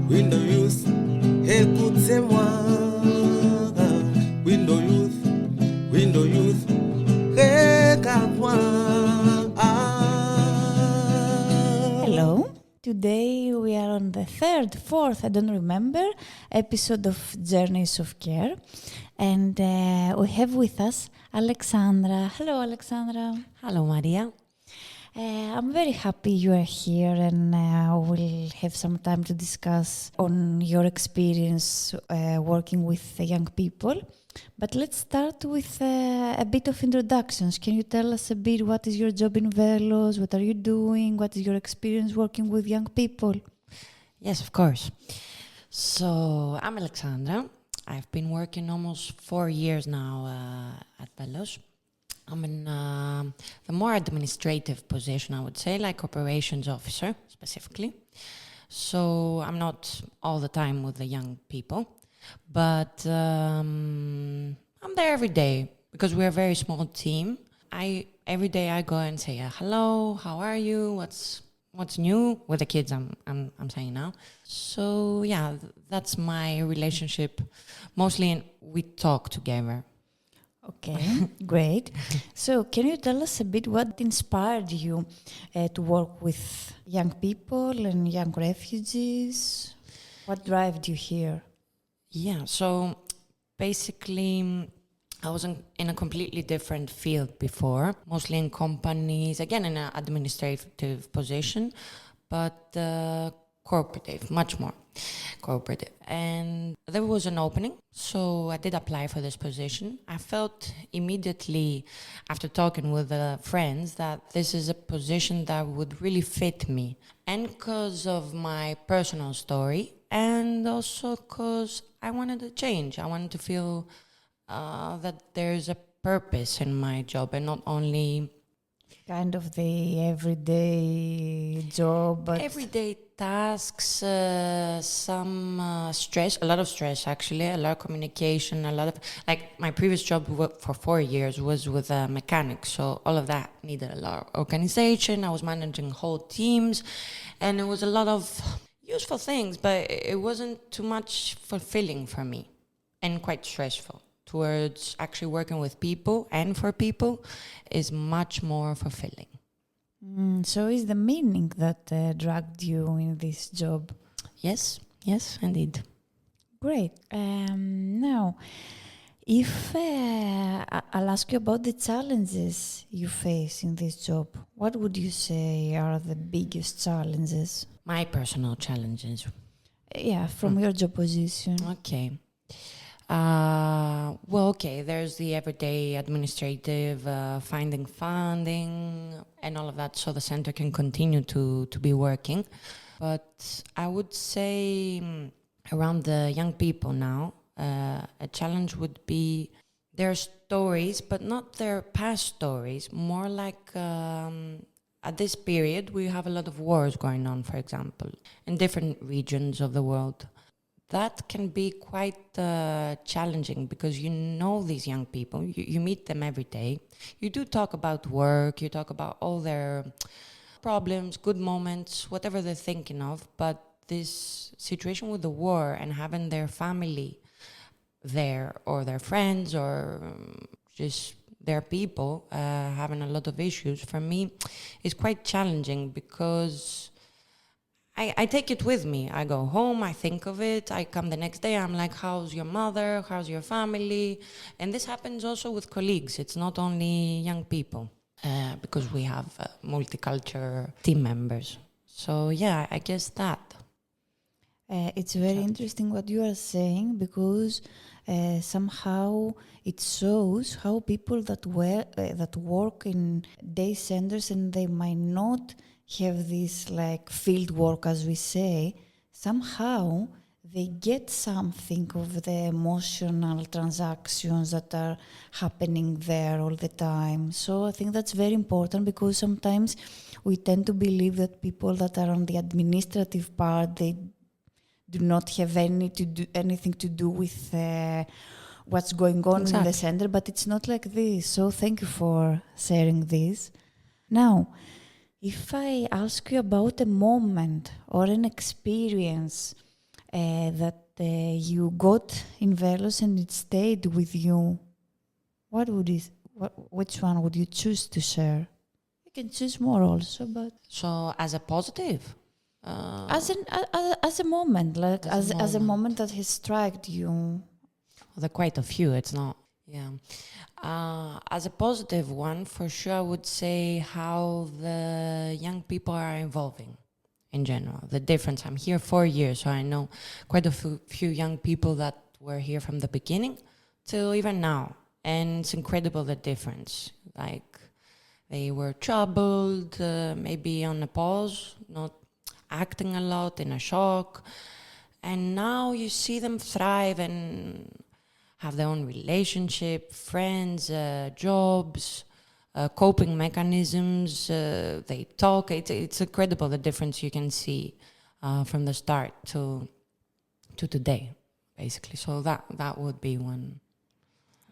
Window Youth, écoutez-moi. Window Youth, Window Youth, regarde-moi. Hello. Today we are on the third, fourth, I don't remember, episode of Journeys of Care. And we have with us Alexandra. Hello, Alexandra. Hello, Maria. I'm very happy you are here, and we'll have some time to discuss on your experience working with young people. But let's start with a bit of introductions. Can you tell us a bit what is your job in Velos? What are you doing? What is your experience working with young people? Yes, of course. So, I'm Alexandra. I've been working almost 4 years now at Velos. I'm in the more administrative position, I would say, like operations officer specifically. So I'm not all the time with the young people, but I'm there every day because we're a very small team. Every day I go and say hello, how are you? What's new with the kids? I'm saying now. So yeah, that's my relationship. Mostly we talk together. Okay, great. So can you tell us a bit what inspired you to work with young people and young refugees? What drove you here? Yeah, so basically I was in a completely different field before, mostly in companies, again in an administrative position, but cooperative, much more cooperative. And there was an opening, so I did apply for this position. I felt immediately after talking with friends that this is a position that would really fit me. And because of my personal story, and also because I wanted to change. I wanted to feel that there's a purpose in my job and not only Kind of the everyday job, but everyday tasks, some stress, a lot of stress actually, a lot of communication, a lot of, like my previous job for 4 years was with a mechanic, so all of that needed a lot of organization. I was managing whole teams and it was a lot of useful things, but it wasn't too much fulfilling for me and quite stressful. Towards actually working with people and for people is much more fulfilling. So is the meaning that dragged you in this job? Yes, indeed. Great. Now, if I'll ask you about the challenges you face in this job, what would you say are the biggest challenges? My personal challenges. Yeah, from your job position. Okay. There's the everyday administrative, finding funding and all of that so the center can continue to be working. But I would say around the young people now, a challenge would be their stories, but not their past stories, more like at this period we have a lot of wars going on, for example, in different regions of the world. That can be quite challenging because you know these young people, you meet them every day. You do talk about work, you talk about all their problems, good moments, whatever they're thinking of. But this situation with the war and having their family there or their friends or just their people having a lot of issues, for me, is quite challenging because I take it with me. I go home, I think of it, I come the next day, I'm like, how's your mother, how's your family? And this happens also with colleagues. It's not only young people because we have multicultural team members. So yeah, I guess that. It's very interesting what you are saying because somehow it shows how people that work in day centers and they might not have this like field work, as we say, somehow they get something of the emotional transactions that are happening there all the time. So I think that's very important because sometimes we tend to believe that people that are on the administrative part, they do not have anything to do with what's going on in the center, but it's not like this. So thank you for sharing this. Now, if I ask you about a moment or an experience that you got in Velos and it stayed with you, which one would you choose to share? You can choose more also, but So as a positive, as a moment, like as a moment. moment that has struck you. Well, there are quite a few. It's not, yeah. As a positive one, for sure, I would say how the young people are evolving in general. The difference. I'm here 4 years, so I know quite a few young people that were here from the beginning till even now, and it's incredible the difference. Like they were troubled, maybe on a pause, not acting a lot, in a shock, and now you see them thrive and have their own relationship, friends, jobs, coping mechanisms. They talk. It's incredible the difference you can see from the start to today, basically. So that would be one.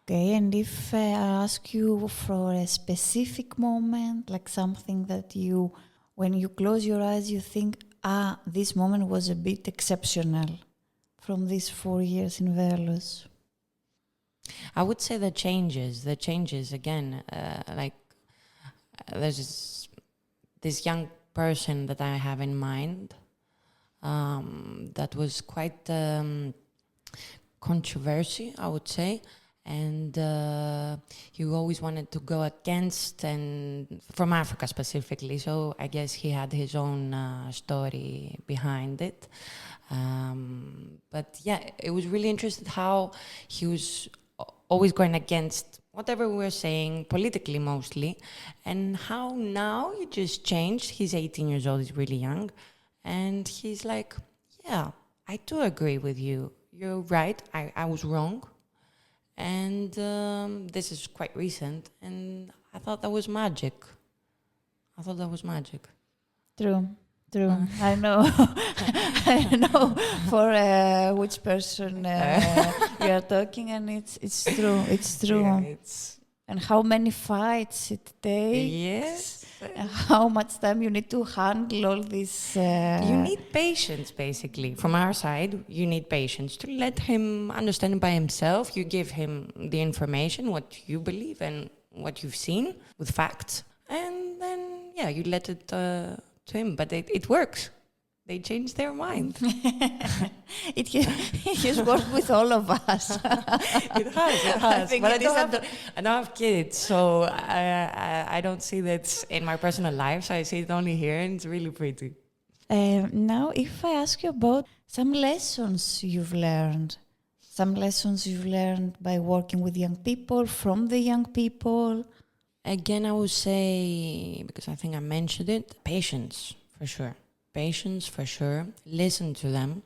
Okay, and if I ask you for a specific moment, like something that you, when you close your eyes, you think, this moment was a bit exceptional from these 4 years in Velos. I would say the changes again, there's this young person that I have in mind that was quite controversy, I would say, and he always wanted to go against, and from Africa specifically, so I guess he had his own story behind it. But yeah, it was really interesting how he was always going against whatever we were saying, politically mostly, and how now he just changed. He's 18 years old, he's really young, and he's like, yeah, I do agree with you. You're right, I was wrong. And this is quite recent, and I thought that was magic. True. I know. I know for which person you are talking, and it's true. It's true. Yeah, and how many fights it takes. Yes. And how much time you need to handle all this. You need patience, basically. From our side, you need patience to let him understand by himself. You give him the information, what you believe and what you've seen with facts. And then, yeah, you let it to him. But it works. They change their mind. It has worked with all of us. It has. But I don't have kids, so I don't see that in my personal life. So I see it only here, and it's really pretty. Now, if I ask you about some lessons you've learned by working with young people, from the young people. Again, I would say, because I think I mentioned it, patience, for sure. Patience, for sure. Listen to them.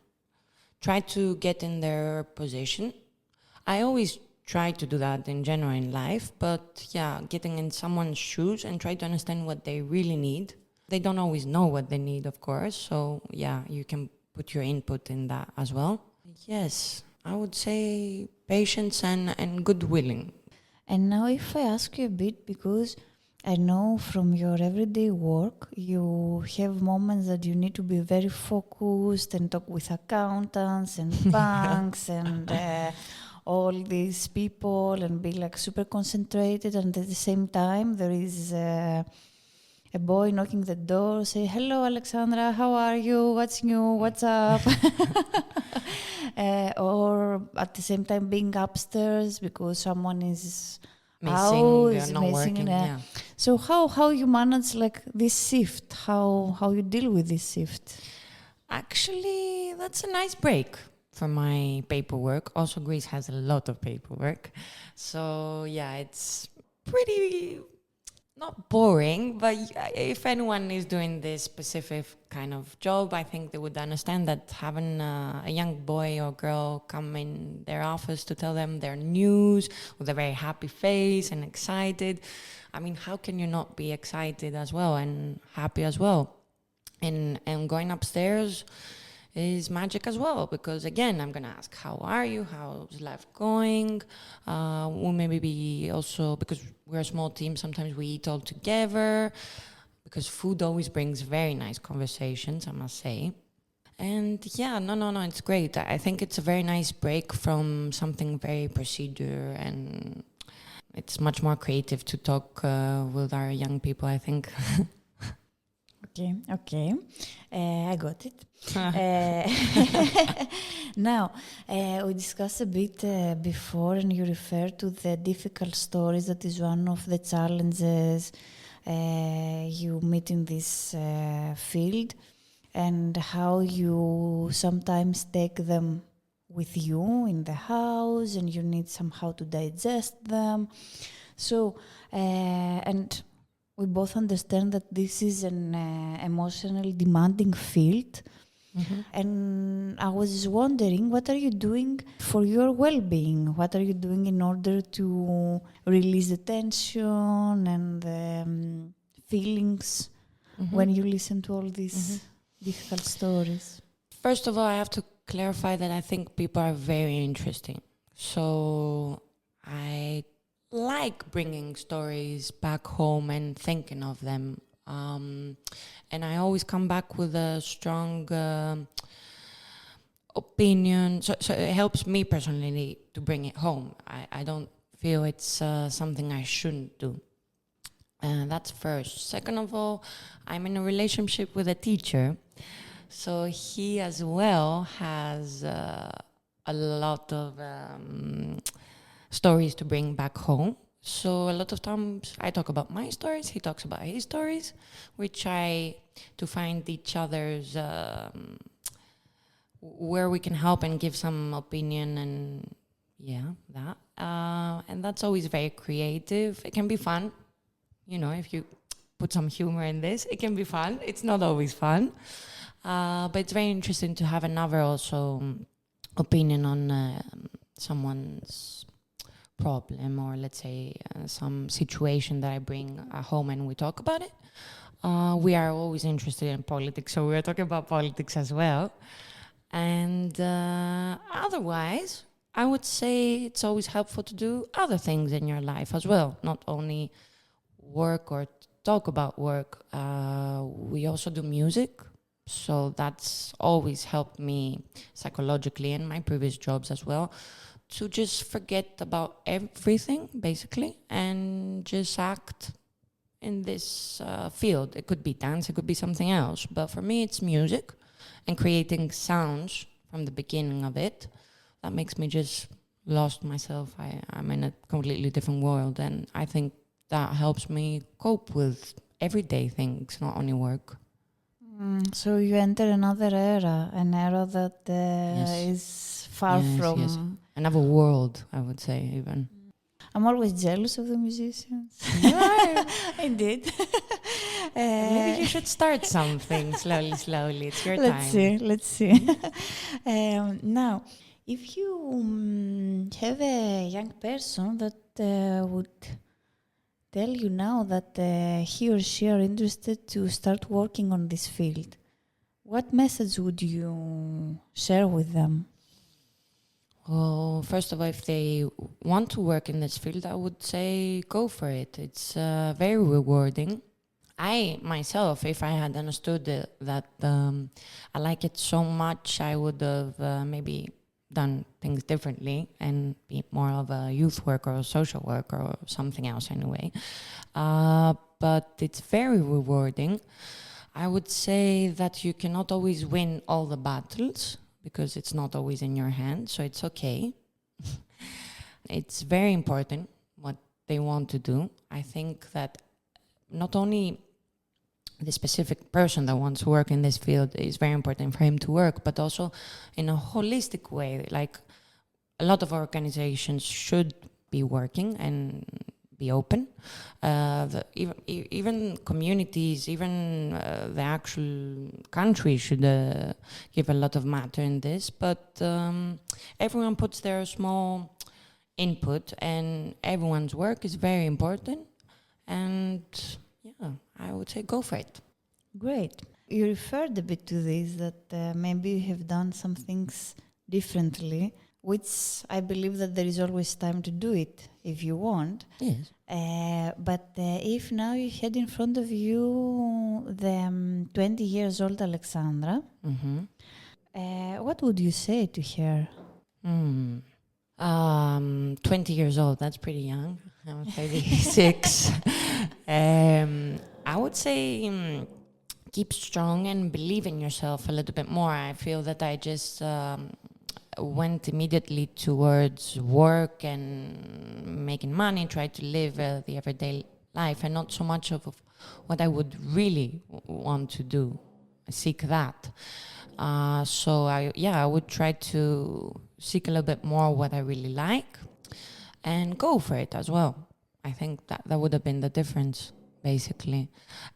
Try to get in their position. I always try to do that in general in life, but yeah, getting in someone's shoes and try to understand what they really need. They don't always know what they need, of course, so yeah, you can put your input in that as well. Yes, I would say patience and good willing. And now if I ask you a bit, because I know from your everyday work, you have moments that you need to be very focused and talk with accountants and banks and all these people and be like super concentrated. And at the same time, there is a boy knocking the door, say, "Hello, Alexandra, how are you? What's new? What's up?" Or at the same time being upstairs because someone is Missing, not working. Yeah. So how you manage like this shift? How you deal with this shift? Actually, that's a nice break from my paperwork. Also, Greece has a lot of paperwork. So yeah, it's pretty not boring, but if anyone is doing this specific kind of job, I think they would understand that having a young boy or girl come in their office to tell them their news with a very happy face and excited. I mean, how can you not be excited as well and happy as well? And going upstairs is magic as well, because again, I'm gonna ask, how are you? How's life going? Or maybe also, because we're a small team, sometimes we eat all together, because food always brings very nice conversations, I must say. And yeah, no, it's great. I think it's a very nice break from something very procedure, and it's much more creative to talk with our young people, I think. Okay. I got it. Now, we discussed a bit before, and you referred to the difficult stories. That is one of the challenges you meet in this field, and how you sometimes take them with you in the house, and you need somehow to digest them. So, and we both understand that this is an emotionally demanding field. And I was wondering, what are you doing for your well-being? What are you doing in order to release the tension and the feelings when you listen to all these difficult stories? First of all, I have to clarify that I think people are very interesting. So I like bringing stories back home and thinking of them. And I always come back with a strong opinion. So it helps me personally to bring it home. I don't feel it's something I shouldn't do. That's first. Second of all, I'm in a relationship with a teacher. So he as well has a lot of stories to bring back home. So a lot of times I talk about my stories, he talks about his stories. We try to find each other's where we can help and give some opinion, and that. And that's always very creative. It can be fun, if you put some humor in this, it can be fun. It's not always fun, but it's very interesting to have another also opinion on someone's problem, or let's say some situation that I bring home and we talk about it. We are always interested in politics, so we are talking about politics as well. And otherwise, I would say it's always helpful to do other things in your life as well, not only work or talk about work. We also do music, so that's always helped me psychologically in my previous jobs as well, to just forget about everything, basically, and just act in this field. It could be dance, it could be something else. But for me, it's music and creating sounds from the beginning of it. That makes me just lost myself. I'm in a completely different world. And I think that helps me cope with everyday things, not only work. So you enter another era, an era that is far from... Yes. Another world, I would say, even. I'm always jealous of the musicians. Indeed. Maybe you should start something slowly. It's your time. Let's see. Now, if you have a young person that would tell you now that he or she are interested to start working on this field, what message would you share with them? Well, first of all, if they want to work in this field, I would say go for it. It's very rewarding. I myself, if I had understood that I like it so much, I would have maybe done things differently and be more of a youth worker or social worker or something else anyway. But it's very rewarding. I would say that you cannot always win all the battles, because it's not always in your hands, so it's okay. It's very important what they want to do. I think that not only the specific person that wants to work in this field is very important for him to work, but also in a holistic way. Like, a lot of organizations should be working and be open. Even communities, even the actual country should give a lot of matter in this. But everyone puts their small input, and everyone's work is very important. And I would say go for it. Great. You referred a bit to this, that maybe you have done some things differently, which I believe that there is always time to do it if you want. Yes. But if now you had in front of you the 20 years old Alexandra, What would you say to her? 20 years old, that's pretty young. I'm 36. I would say keep strong and believe in yourself a little bit more. I feel that I just went immediately towards work and making money, try to live the everyday life, and not so much of what I would really want to do, seek that. So I would try to seek a little bit more what I really like and go for it as well. I think that would have been the difference, basically.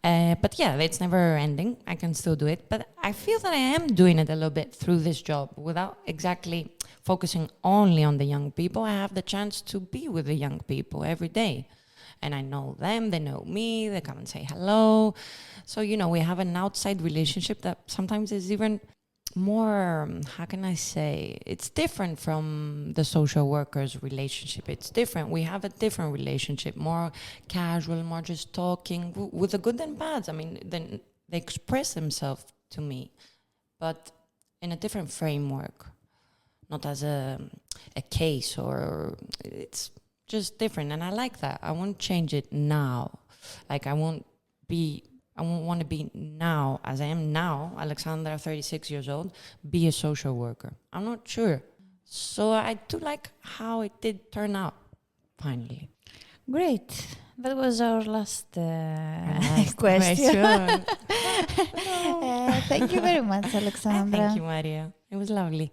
But yeah, it's never ending. I can still do it. But I feel that I am doing it a little bit through this job without exactly focusing only on the young people. I have the chance to be with the young people every day. And I know them, they know me, they come and say hello. So, we have an outside relationship that sometimes is even more, how can I say, it's different from the social workers' relationship. It's different. We have a different relationship, more casual, more just talking, with the good and bad. I mean, then they express themselves to me, but in a different framework, not as a case, or it's just different. And I like that. I won't change it now. Like I won't want to be now, as I am now, Alexandra, 36 years old, be a social worker. I'm not sure. So I do like how it did turn out, finally. Great. That was our last question. Thank you very much, Alexandra. Thank you, Maria. It was lovely.